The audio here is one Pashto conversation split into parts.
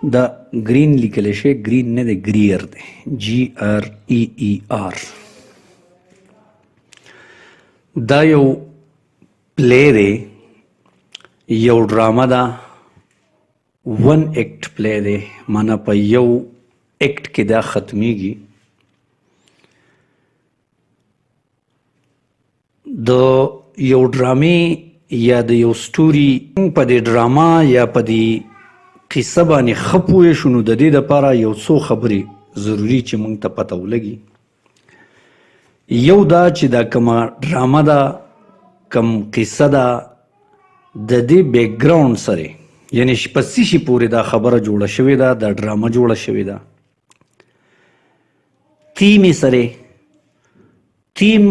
دا گرین لیکلی شي، گرین نه دی، گریر دی، GREER. دا یو پلی دی، یو ډرامه ده، 1 ایکټ پلی دی، معنی په یو ایکټ کې دا ختمیږي. د یو ډرامې یا د یو سټوري په دې ډراما یا په دې قصه باندې ښه پوه شو، نو د دې دپاره یو څو خبرې ضروري چې موږ ته پته ولګي. یو دا چې دا کومه ډرامه ده، کوم قصه ده، د دې بیک ګراونډ سره، یعنی په څه شي پورې دا خبره جوړه شوې ده، دا ډرامه جوړه شوې ده، تیم یې سره، تیم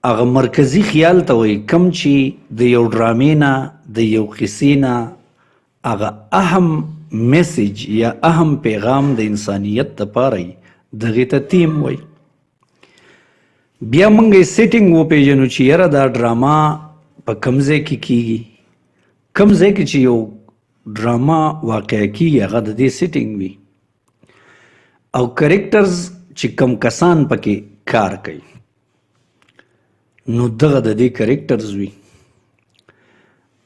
هغه مرکزي خیال ته وایي کوم چې د یو ډرامې نه، د یو قصې نه هغه اهم میسیج یا اهم پیغام د انسانیت دپاره وي، دغې ته تیم وایي. بیا موږ یې سیټینګ وپېژنو چې یاره دا ډرامه په کوم ځای کې کیږي، کوم ځای کې چې یو ډرامه واقع کیږي هغه د دې سیټینګ وي، او کریکټرز چې کوم کسان پکې کار کوي نو دغه د دې کریکټرز وي.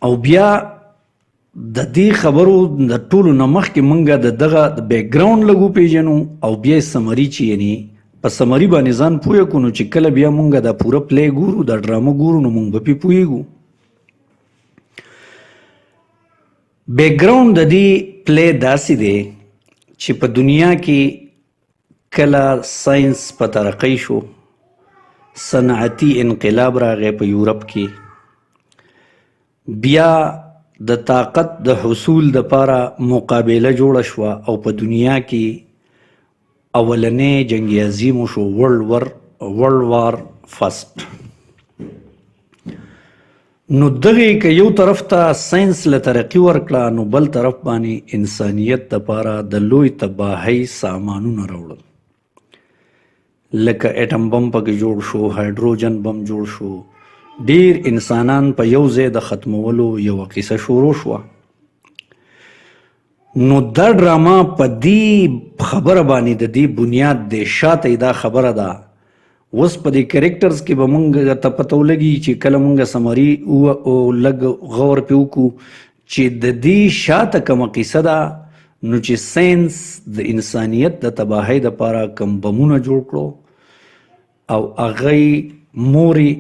او بیا د دې خبرو د ټولو نه مخکې موږ د دغه د بیک ګراونډ لږ وپېژنو، او بیا یې سمري چې یعنې په سمري باندې ځان پوه کړو، نو چې کله بیا موږ دا پوره پلی ګورو، دا ډرامه ګورو، نو موږ به پې پوهېږو. بیک ګراونډ د دې پلی داسې دی چې په دنیا کې کله ساینس په ترقۍ شو، صنعتي انقلاب راغی په یورپ کې، بیا د طاقت د حصول دپاره مقابله جوړه شوه، او په دنیا کې اولنی جنګ عظیم وشو، ورلډ وار فرسټ. نو دغې که یو طرف ته ساینس له ترقي ورکړه، نو بل طرف باندې انسانیت دپاره د لوی تباهۍ سامانونه راوړل، لکه ایټم بم پکې جوړ شو، هایډروجن بم جوړ شو، ډیر انسانان په یو ځای د ختمولو یوه قصه شروع شوه. نو دا ډرامه په دې خبره باندې د دې بنیاد دی، شاته دا خبره ده. اوس په دې کریکټرز کې به موږ ته پته ولګي چې کله موږ سمري لږ غور پې وکړو چې د دې شاته کومه قصه ده، نو چې ساینس د انسانیت د تباهۍ دپاره کوم بمونه جوړ کړو، او هغه یې مورې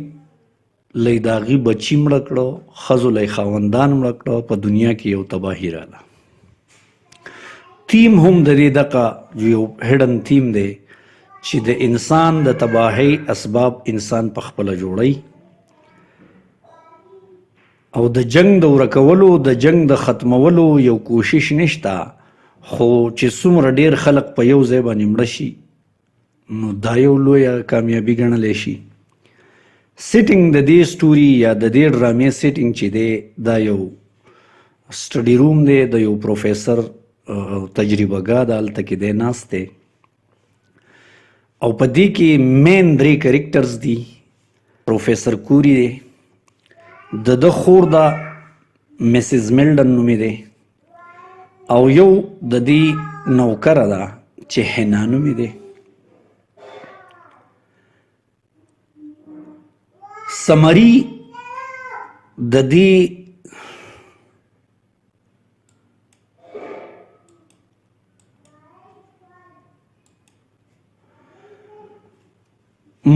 لی د هغې بچي مړه کړه، ښځو لی خاوندان مړه کړه، په دنیا کې یو تباهي راغله. تیم هم د دې دغه یو هډن تیم دی چې د انسان د تباهۍ اسباب انسان په خپله جوړوي، او د جنگ د ورکولو، د جنگ د ختمولو یو کوشش نشته، خو چې څومره ډیر خلق په یو ځای باندې مړه شي، نو دا یو لویه کامیابي ګڼلی شي. سیټینګ د دې سټوري یا د دې ډرامې سیټینګ چې دی، دا یو سټډي روم دی، د یو پروفیسر تجربه ګاه ده، هلته کې دی ناست دی، او په دې کې مین 3 کریکټرز دي. پروفیسر کوری دی، د ده خور ده مسز میلډن نومې دی، او یو د دې نوکره ده چې حنا نومې دی. سمري د دې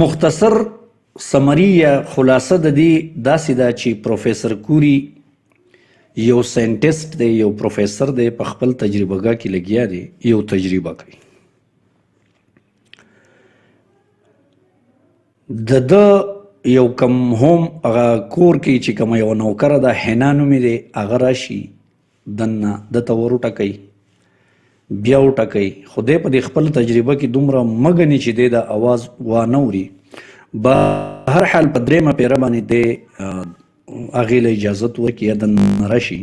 مختصر سمري یا خلاصه د دې داسې ده چې پروفیسر کوری یو ساینټیسټ دی، یو پروفیسر دی، په خپل تجربه ګاه کې لګیا دی، یو تجربه کوي. د ده یو کم هم هغه کور کې چې کومه یوه نوکره ده، حنا نومې دی، هغه راشي دننه ده ته ور وټکوي، بیا وټکوي، خو دی په دې خپل تجربه کې دومره مه ګڼي چې دی د اواز وانه اوري. به هر حال په 3مه پیره باندې دی هغې له اجازت ورکړي یا دننه راشي.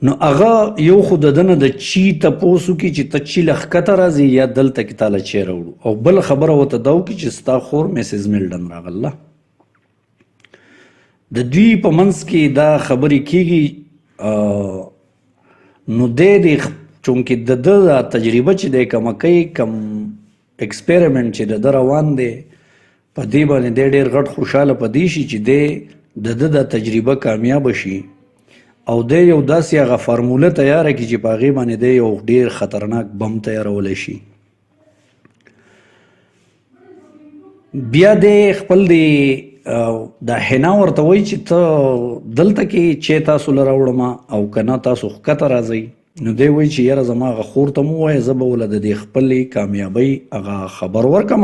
نو هغه یو خو د ده نه د چي تپوس وکړي چې ته چي له ښکته راځي یا دلته کې تا له چی راوړو، او بله خبره ورته دا وکړي چې ستا خور مسز میلډن راغله. د دوی په منځ کې دا خبرې کیږي، نو د چونکې د ده تجربه چې دی کومه کوي کم ایکسپیریمنټ چې د ده روان دی په دې باندې دی ډېر غټ خوشحاله په دې شي چې دی د ده دا تجربه کامیابه شي او دی یو داسې هغه فارموله تیاره کړي چې په هغې باندې دی یو ډېر خطرناک بم تیارولی شي. بیا دی خپل دی دا حنا ورته وایي چې ته دلته کې چې تاسو له راوړم او که نه تاسو ښکته راځئ. نو دی وایي چې یاره زما هغه خور ته مو ووایه زه به وله د دې خپلې کامیابۍ هغه خبر ورکړم.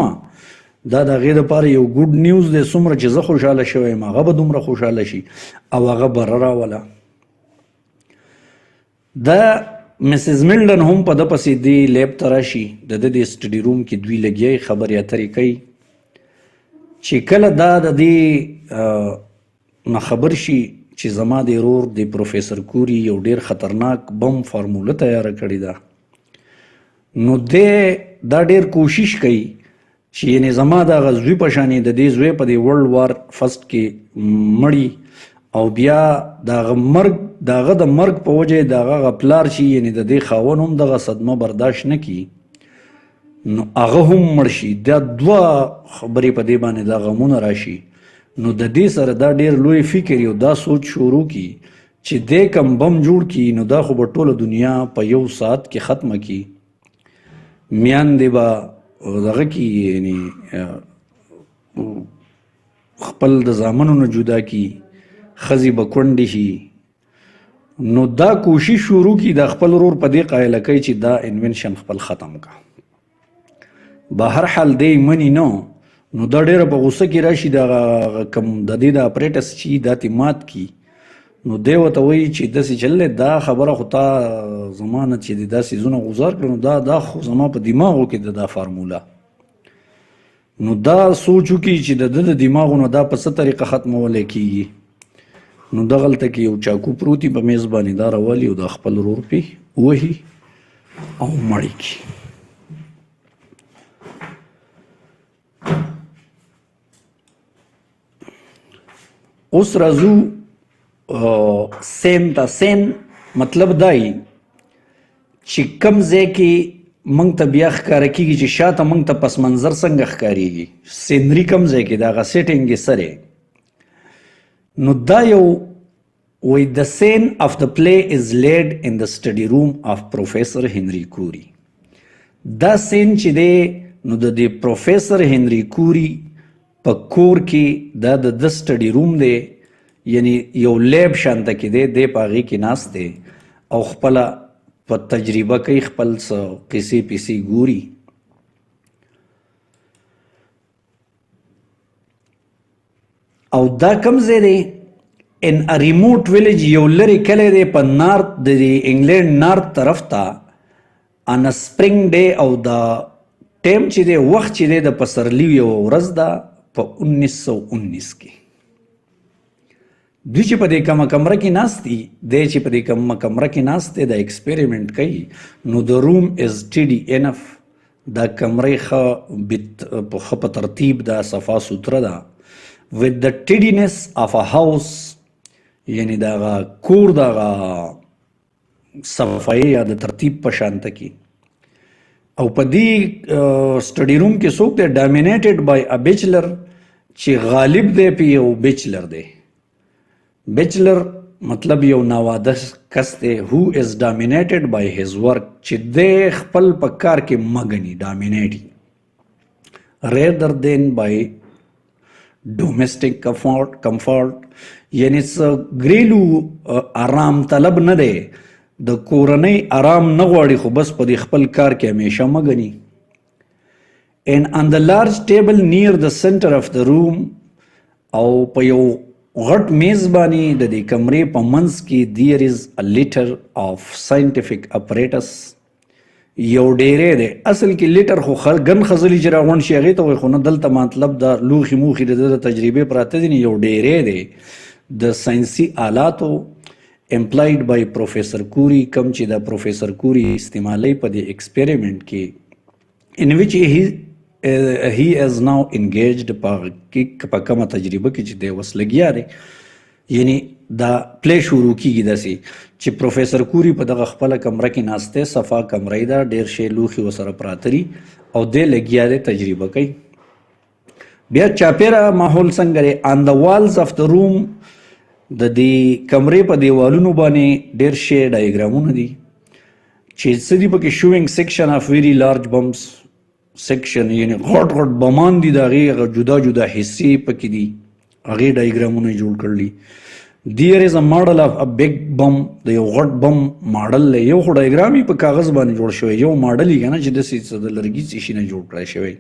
دا د هغې دپاره یو ګوډ نیوز دی، څومره چې زه خوشحاله شوی یم هغه به دومره خوشحاله شي او هغه بره راوله. دا مسز میلډن هم په ده پسې دې لیب ته راشي، د ده د سټډي روم کې دوی لګیا خبرې اترې کوي چې کله دا د دې نه خبر شي چې زما د ورور د پروفیسر کوري یو ډېر خطرناک بم فارموله تیاره کړې ده، نو دی دا ډېر کوشش کوي چې یعنې زما دغه زوی په شانې د دې زوی په دې ورلډ وار فسټ کې مړي او بیا د هغه د مرګ په وجه د هغه پلار چې یعنې د دې خاوند هم دغه صدمه برداشت نه کړي نو هغه هم مړ شي. دا دوه خبرې په دې باندې دا غمونه راشي. نو د دې سره دا ډېر لوی فکر یو دا سوچ شروع کړي چې دی کم بم جوړ کړي نو دا خو به ټوله دنیا په یو ساعت کې ختمه کړي. میاندې به دغه کې یعنې خپل د زامنو نه جدا کړي، ښځې به کونډې شي. نو دا کوشش شروع کړي د خپل ورور په دې قایله کوي چې دا انوینشن خپل ختم کړه. به هر حال دی مني نه، نو دا ډېره په غوسه کې راشي دغه کوم د دې د اپریټس چې دا تې مات کړي. نو دی ورته وایي چې داسې چل دی دا خبره خو تا زما نه چې دا څیزونه غوزار کړه نو دا خو زما په دماغو کې دا فارموله. نو دا سوچ وکړي چې د ده د دماغو نه دا په څه طریقه ختمولی کېږي. نو دغلته کې یو چاکو پروت په میز باندې دا راولي او د خپل ورور پې وهي او مړ یې کړي. اوس راځو سین ته. سین مطلب دای چې کم ځای کې موږ ته بیا ښکاره کېږي چې شاته موږ ته پس منظر څنګه ښکارېږي، سینري کم ځای کې د هغه سیټینګ یې سره. نو دا یو وایي د سین آف د پلی از لیډ ان د سټډي روم آف پروفیسر هنري کوري. دا سین چې دی نو د دې پروفیسر هنري کوري په کور کې دا د سټډي روم دی، یعنی یو لیب شانته کې دی په هغې کې ناست دی او خپله په تجربه کوي، خپل څه قیسې ګوري. او دا کم ځای دی ان ا ریموټ ویلیج، یو لرې کلی دی په نارت د انګلینډ نارت طرف ته ان سپرینګ ډے او دا ټیم چې دی وخت چې دی د پسرلي یوه ورځ ده په 1919 کې. دوی چې په دې کمه کمره کې ناست دي، دی چې په دې کمه کمره کې ناست دی دا ایکسپیریمنټ کوي. نو د روم از ټیډي انف، دا کمرې ښه په ترتیب ده، صفا سوتره ده. with the tidiness of a house، یعنی دا کور دا صفایي یا د ترتیب په شانته کې. او په دې سټډي روم کې څوک دی ډامینیټډ بای ا بیچلر، چې غالب دی په یو بیچلر دی. بیچلر مطلب یو ناواده کس دی who is dominated by his work، چې دی خپل په کار کې مګني ډامینیټي rather than by domestic comfort، یعنی ګریلو آرام طلب نه دی، د کورنۍ آرام نه غواړي خو بس په دې خپل کار کې همیشه مګني. and on the large table near the center of the room، او په یو غټ میز باندې د دې کمرې په منځ کې there is a litter of scientific apparatus، یو ډیری دی. اصل کې لیټر خو ګن خزلي چې راغونډ شي هغې ته وایي، خو نه دلته مطلب دا لوښي موښي د تجربې پراته دي. یو ډیری دی د ساینسي آلاتو امپلایډ بای پروفیسر کوري، کم چې دا پروفیسر کوري استعمالوي په دې ایکسپیریمنټ کې in which he is now engaged په کومه تجربه کې چې دی اوس لګیا دی. یعنی دا پلی شروع کیږي داسې چې پروفیسر کوري په دغه خپله کمره کې ناستی صفا کمره یې ده ډېر شی لوښي ورسره پراته دي او دی لګیا دی تجربه کوي بیا چاپیره ماحول څنګه دی آن د والز اف د روم د دې کمرې په دیوالونو باندې ډېر شی ډایګرامونه دي چې څه دي پکې شوینګ سیکشن اف ویری لارج بمس سیکشن یعنی غټ غټ بمان دي د هغې جدا جدا حصې پکې دي هغې ډایګرامونه یې جوړ کړي There is a model of a big bum د یو غټ بم ماډل دی یو خو ډایګرام یې په کاغذ باندې جوړ شوی یو ماډل یې که نه چې داسې څه د لرګي څه شي نه جوړ کړی شوی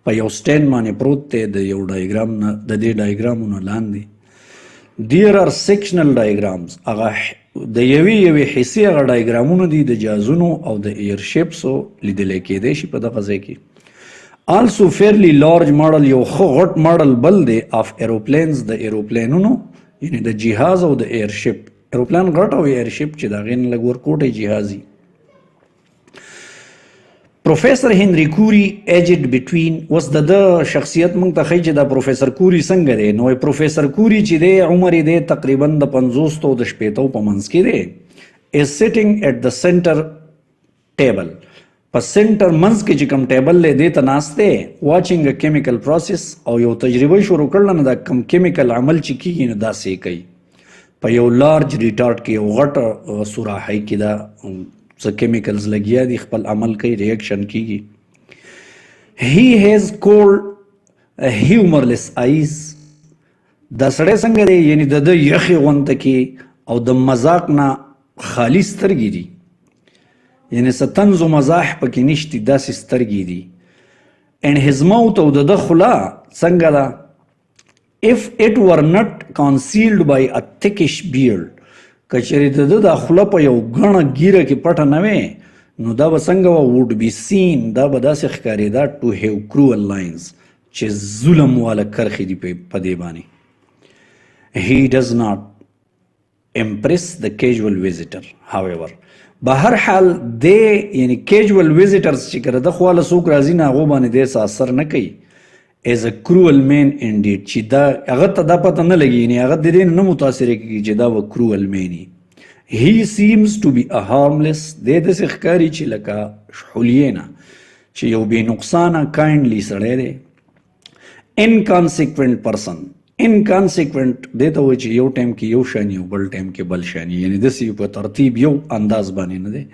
په یو سټینډ باندې پروت دی د یو ډایګرام نه د دې ډایګرامونو لاندې There are sectional diagrams هغه د یوې حصې هغه ډایګرامونه دي د جهازونو او د ایرشیپسو لیدلی کیدی شي په دغه ځای کې also fairly large model یو ښه غټ ماډل بل دی of aeroplanes د ایروپلینونو یعنی د جهاز او د ایرشپ ایروپلان غټ او ایرشپ چې د هغې نه لږ ورکوټی جهازي پروفیسر هنري کوري ایجډ بټوین اوس د ده شخصیت موږ ته ښایي چې دا پروفیسر کوري څنګه دی نو پروفیسر کوري چې دی عمر یې دی تقریبا د 50 او د 60 په منځ کې دی is sitting at the center table په سنټر منځ کې چې کوم ټیبل دی دې ته ناست دی واچینګ ا کیمیکل پروسس او یو تجربه شروع کړله نو دا کوم کیمیکل عمل چې کیږي نو داسې کوي په یو لارج ریټارډ کې یو غټ سوراخی کې دا څه کیمیکلز لګیا دي خپل عمل کوي ریاکشن کیږي he has cold humorless eyes دا سړی څنګه دی یعنی د ده یخې غونته کې او د مذاق نه خالي سترګې دي یعنی څه طنز و مزاح پکې نشتي داسې سترګې دي and his mouth او د ده خوله څنګه ده if it were not concealed by a thickish beard که چېرې د ده دا خوله په یو ګڼه ږیره کې پټه نه وې نو دا به څنګه وه would be seen دا به داسې ښکارېده to have cruel lines چې ظلم واله کرښې دي په دې باندې he does not impress the casual visitor however بهر حال دی یعنی کیجول ویزیټرز چې کله د خواله څوک راځي نه هغو باندې دی څه اثر نه کوي ایز ا کروول مین انډیډ چې دا هغه ته دا پته نه لګي یعنی هغه د دې نه متاثره کېږي چې دا به کروول مین وي هی سیمز ټو بی ا هارملس دی داسې ښکاري چې لکه شحولیې نه چې یو بې نقصانه کایندلی سړی دی انکانسیکوینټ پرسن انکانسیکوینټ دی ته وایي چې یو ټایم کې یو شاني او بل ټایم کې بل شاني یعنی داسې په ترتیب یو انداز باندې نه دی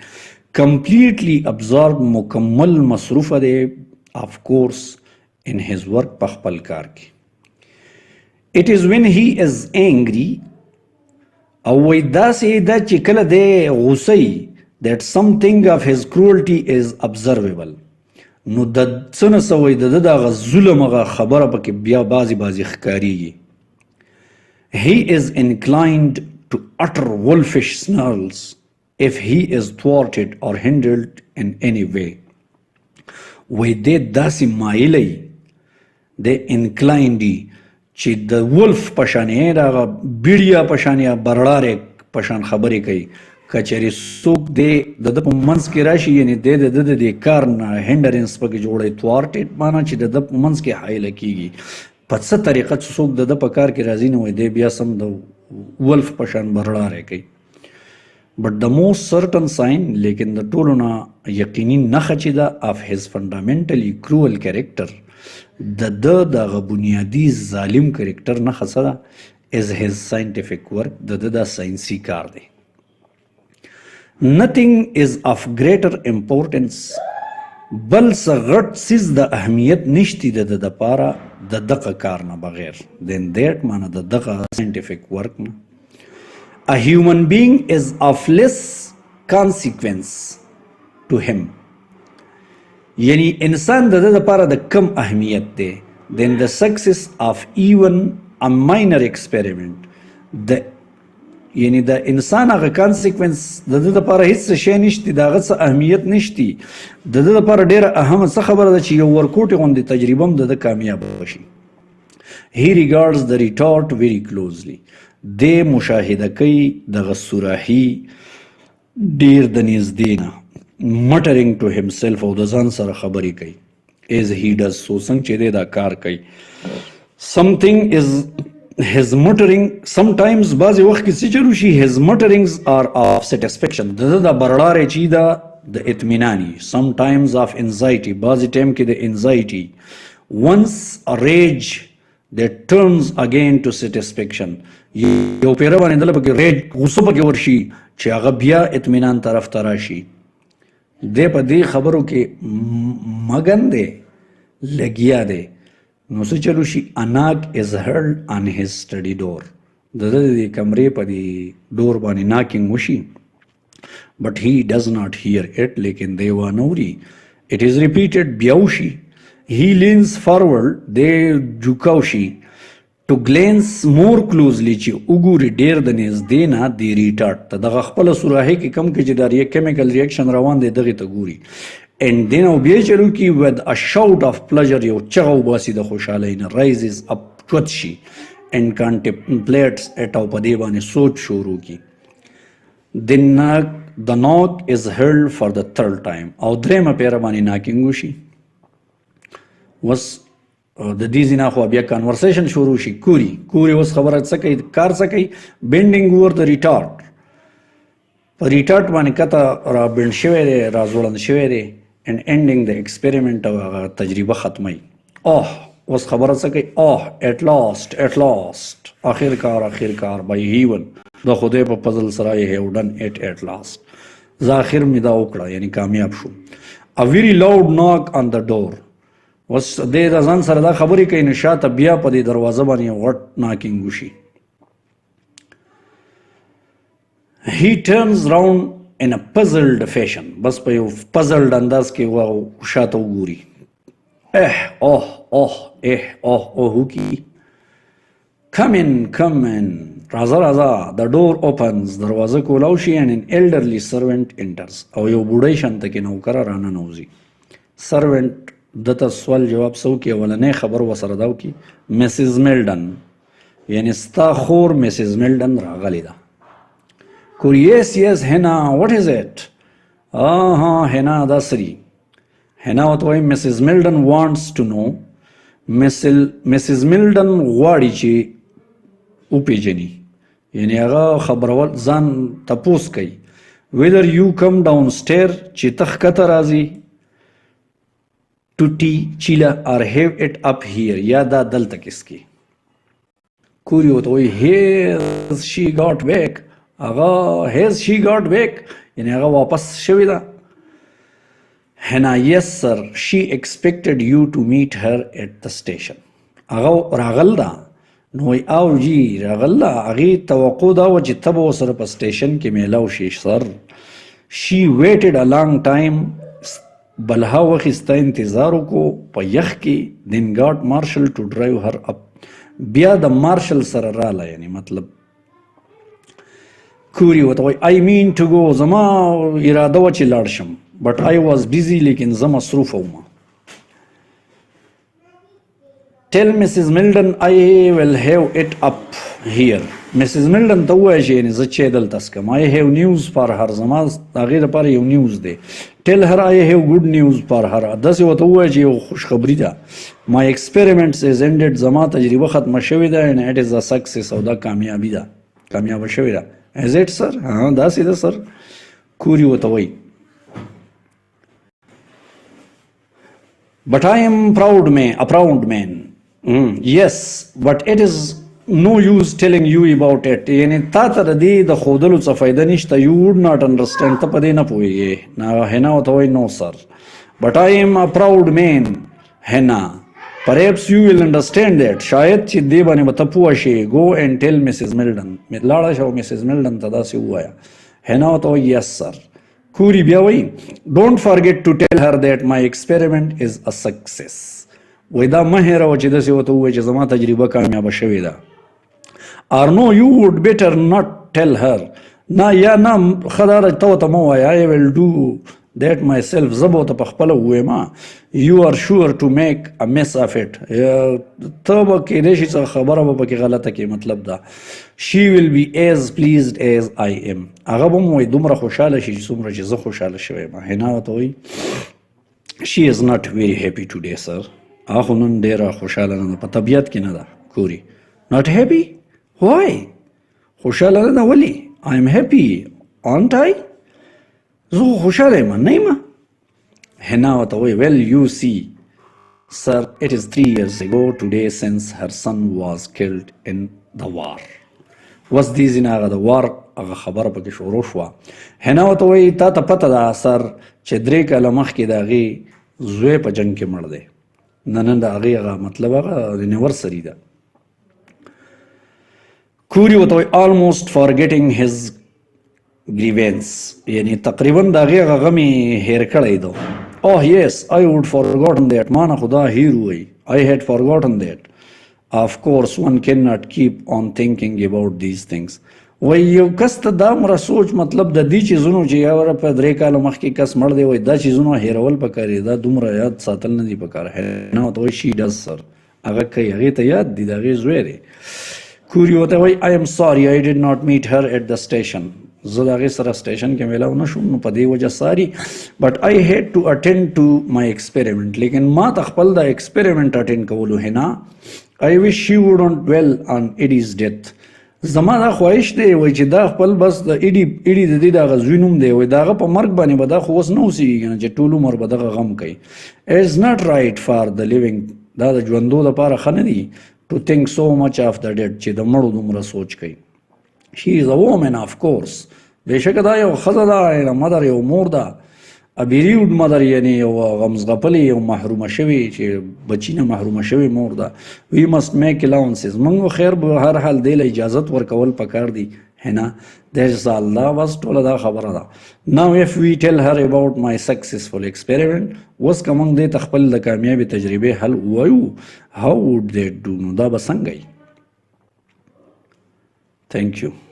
کمپلیټلی ابزارب مکمل مصروفه دی آف کورس in his work په خپل کار کې it is when he is angry او وای داسې ده چې کله دی غوسه that something of his cruelty is observable نو د څه نه څه وایي د ده دغه ظلم هغه خبره پکې بیا بعضې ښکارېږي he is inclined to utter wolfish snarls if he is thwarted or hindered in any way وای دی داسې مایلی د انکلاینډي چې د ولف په شانې دغه بیړیا په شانې برړارې په شان خبرې کوي که چېرې څوک دی د ده په منځ کې راشي یعنې دی د ده د دې کار نه هینډرنس پکې جوړی تھوارټېډ معنا چې د ده په منځ کې حایله کېږي په څه طریقه چې څوک د ده په کار کې راځي نو دی بیا سم د ولف په شان برړارې کوي بٹ د موسٹ سرټن ساین لیکن د ټولو نه یقیني نښه چې ده اف هز فنډامنټلی کروول کریکټر د ده دغه بنیادي ظالم کرکټر نښه څه ده از هز ساینټیفیک ورک د ده دا ساینسي کار دی nothing is of greater importance بل څه غټ څیز د اهمیت نشتی د ده دپاره د دغه کار نه بغیر then that معنی د دغه ساینټیفیک ورک نه a human being is of less consequence to him یعنی انسان د ده دپاره د کم اهمیت دی then the success of even a minor experiment یعنی د انسان هغه کانسیکوینس د ده دپاره هېڅ شی نشتی د هغه څه اهمیت نشتی د ده دپاره ډېره اهمه څه خبره ده چې یو ورکوټې غوندې تجربه هم د ده کامیابه وشي he regards the retort very closely دی مشاهده کوي دغه سوراخي ډېر د نږدې نه muttering to himself او د ځان سره خبرې کوي as he does so څنګه چې دی دا کار کوي something is his muttering sometimes بعضې وخت کې څه چلو شي his mutterings are of satisfaction د ده د برړارې چې ده د اطمیناني sometimes of anxiety بعضې ټایم کې د anxiety once a rage that turns again to satisfaction یو پیره باندې دله پکې ریج غصه پکې ورشي چې هغه بیا اطمینان طرف ته راشي دی په دې خبرو کې مګن دی لګیا دی نو څه چلو شي a knock is heard on his study door د ده د کمرې په دې ډور باندې ناکینګ وشي but he does not hear it لیکن دی وانه اوري it is repeated بیا وشي he leans forward دی جوکاو شي to glance more closely چې وګوري ډېر د نږدې نه دی ریټارډ ته دغه خپله سوراخۍ کې کم کې چې دا کیمیکل ریاکشن روان دی دغې ته ګوري and then او بیا چلو کی with a shout of pleasure یو چغه وباسي د خوشحالۍ نه rises up چوت شي and contemplates it او په دې باندې سوچ شروع کی the knock is heard for the third time او درېمه پیره باندې ناکینګ وشي وس د دې ځینه خو بیا کنورسیشن شروع شي کوري اوس خبره څه کوي کار څه کوي بینډینګ اوور د ریټارډ په ریټارډ باندې کته را بینډ شوی دی را ځوړند شوی دی and ending the experiment او هغه تجربه ختمي اوس خبره څه کوي at last اخر کار by heaven د خدای په فضل سره یې have done it at last زه اخر مې دا وکړه یعنی کامیاب شو a very loud knock on the door اوس دې د ځان سره دا خبرې کوي نو شاته بیا په دې دروازه باندې غټ ناکینګ وشي he turns round in a puzzled fashion بس په یو puzzled انداز کې شاته وګوري کی come in راځه the door opens دروازه کولاو شي and an elderly servant enters او یو بوډۍ شانته کې نوکره راننوځي servant دته سوال جواب سو کې اولنې خبر وسره داو کې مسز میلډن یعنی ستا خور مسز میلډن راغلی ده yes هنا what is it هنا دا سری هنا وتوي مسز میلډن wants to know مسز میلډن غواړي چې وپیژني یعنی هغه خبرول ځان تپوس کوي whether you come downstairs چې تخکته راځي to tea chila or have it up here یا دا دلته کسکی کوری وتوي has she got back یعنی هغه واپس شوی ده هنا yes sir she expected you to meet her at the station هغه راغل ده نو او جی راغل ده هغې توقع دا وه چې ته به ورسره په سټیشن کې میلاو شي سر she waited a long time بلها وخت ستا انتظار وکړو په یخ کې then got marshal to drive her up بیا د مارشل سره راله یعنی مطلب کوری وته وای I mean to go زما اراده و چې لاړ شم but I was busy لیکن زه مصروف وم tell Mrs. Milden I will have it up here Mrs. Milden ته ووایه چې یعنې زه چې دلته څکم I have news for her زما هغې دپاره یو نیوز دی tell her I have good news for her داسې ورته ووایه چې یو خوشخبري ده my experiments is ended زما تجربه ختمه شوې ده and it is a success او دا کامیابي ده کامیابه شوې ده is it sir داسې ده سر کوری ورته وایي but I am a proud man yes but it is no use telling you about it یعنی تا ته د دې د ښودلو څه فایده نشته you would not understand ته په دې نه پوهېږې نه هنا ورته وایي no sir but I am a proud man هنا perhaps you will understand that شاید چې دې باندې به ته پوه شې go and tell Mrs. Milden لاړه شه او Mrs. Milden ته داسې ووایه هنا ورته وایي yes sir کوری بیا وایي don't forget to tell her that my experiment is a success وایي دا مه هېروه چې داسې ورته ووایي چې زما تجربه کامیابه شوې ده or no you would better not tell her نه یا نه ښه دا ده ته ورته مه وایه I will do that myself زه به ورته په خپله ووایم you are sure to make a mess of it ته به کېدی شي څه خبره به پکې غلطه کې مطلب ده she will be as pleased as I am هغه به م وایي دومره خوشحاله شي چې څومره چې زه خوشحاله شوی یم هنا ورته وایي she is not very happy today sir هغه خو نن ډېره خوشحاله نه ده په طبیعت کې نه ده کوري not happy why خوشاله نه ولی I am happy aren't I زه خوشاله یم نه یم حنا ورته وایي well you see sir it is 3 years ago today since her son was killed in the war وس دې ځینې هغه د وار هغه خبره پکې شروع شوه حنا ورته وایي تا ته پته ده سر چې 3 کاله مخکې د هغې زوی په جنګ کې مړ دی نن د هغې هغه مطلب هغه انیورسري ده کوري ورته وایي almost forgetting his grievance یعنی تقریبا د هغې هغه غم یې هیر کړی ده oh yes I would forgotten that ما نه خو دا هیر وایي I had forgotten that of course one cannot keep on thinking about these things وای یو کس ته دا مره سوچ مطلب د دې چیزونو چې یاره په 3 کاله مخکې کس مړ دی وای دا چیزونه هیرول پکار دي دا دومره یاد ساتل نه دي پکار نه ته وای شي ډز سر هغه کوي هغې ته یاد دي د هغې زوی دی کوري ورته وای I am sorry I did not meet her at the station زه د هغې سره سټیشن کې میلاو نه شوم نو په دې وجه ساري بټ I had to attend to my experiment لیکن ما ته خپل د ایکسپریمنټ اټینډ کولو هنا I wish she wouldn't dwell on Eddie's death زما دا خواهش دی وای چې دا خپل بس د ایډي د دې دغه زوی نوم دی وای دا هغه په مرګ باندې به دا خو اوس نه اوسېږي که نه چې ټول عمر به دغه غم کوي It's not right for the living دا د ژوندو دپاره ښه نه دي to think so much of the dead چې د مړو دومره سوچ کوي She is a woman of course بېشکه دا یو ښځه ده مدر یو مور ده a bereaved mother یعنی یو غمزغپلې یو محرومه شوې چې بچی نه محرومه شوې مور ده we must make allowances موږ خیر به هر حال دی له اجازت ورکول پکار دي هنه that's all دا بس ټوله دا خبره ده now if we tell her about my successful experiment اوس که موږ دې ته خپل د کامیابې تجربې حل ووایو how would they do نو دا به څنګه وي thank you